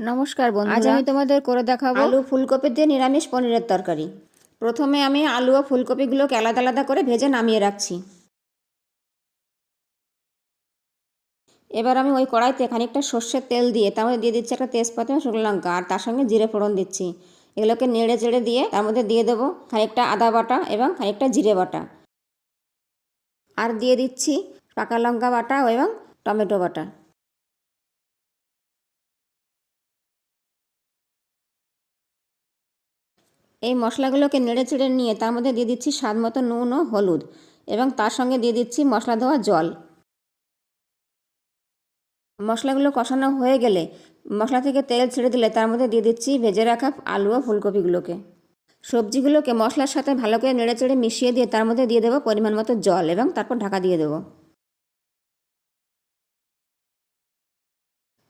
নমস্কার বন্ধুরা, আজ আমি তোমাদের করে দেখাবো আলু ফুলকপি দিয়ে নিরামিষ পনিরের তরকারি। প্রথমে আমি আলু ও ফুলকপিগুলোকে আলাদা আলাদা করে ভেজে নামিয়ে রাখছি। এবার আমি ওই কড়াইতে খানিকটা সর্ষের তেল দিয়ে তার মধ্যে দিয়ে দিচ্ছি একটা তেজপাতা, শুকনো লঙ্কা, আর তার সঙ্গে জিরে ফোড়ন দিচ্ছি। এগুলোকে নেড়ে চেড়ে দিয়ে তার মধ্যে দিয়ে দেবো খানিকটা আদা বাটা এবং খানিকটা জিরে বাটা, আর দিয়ে দিচ্ছি পাকা লঙ্কা বাটা এবং টমেটো বাটা। এই মশলাগুলোকে নেড়ে চেড়ে নিয়ে তার মধ্যে দিয়ে দিচ্ছি স্বাদ মতো নুন ও হলুদ, এবং তার সঙ্গে দিয়ে দিচ্ছি মশলা ধোয়া জল। মশলাগুলো কষানো হয়ে গেলে, মশলা থেকে তেল ছেড়ে দিলে তার মধ্যে দিয়ে দিচ্ছি ভেজে রাখা আলু ও ফুলকপিগুলোকে। সবজিগুলোকে মশলার সাথে ভালো করে নেড়ে চেড়ে মিশিয়ে দিয়ে তার মধ্যে দিয়ে দেবো পরিমাণ মতো জল, এবং তারপর ঢাকা দিয়ে দেবো।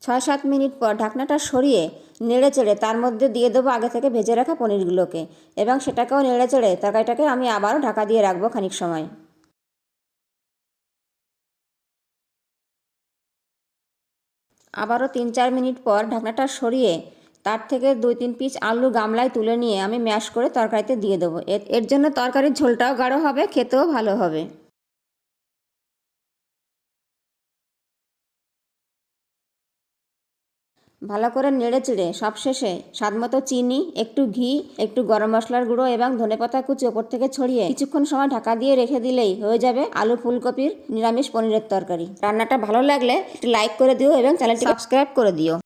6-7 মিনিট পর ঢাকনাটা সরিয়ে নেড়ে চেড়ে তার মধ্যে দিয়ে দেবো আগে থেকে ভেজে রাখা পনিরগুলোকে, এবং সেটাকেও নেড়ে চেড়ে তরকারিটাকে আমি আবারও ঢাকা দিয়ে রাখবো খানিক সময়। আবারও 3-4 মিনিট পর ঢাকনাটা সরিয়ে তার থেকে 2-3 পিস আলু গামলায় তুলে নিয়ে আমি ম্যাশ করে তরকারিতে দিয়ে দেবো। এর জন্য তরকারির ঝোলটাও গাঢ় হবে, খেতেও ভালো হবে। ভালো করে নেড়ে চেড়ে সবশেষে স্বাদমতো চিনি, একটু ঘি, একটু গরম মশলার গুঁড়ো এবং ধনেপাতা কুচি ওপর থেকে ছড়িয়ে কিছুক্ষণ সময় ঢাকা দিয়ে রেখে দিলেই হয়ে যাবে আলু ফুলকপির নিরামিষ পনিরের তরকারি। রান্নাটা ভালো লাগলে একটু লাইক করে দিও এবং চ্যানেলটি সাবস্ক্রাইব করে দিও।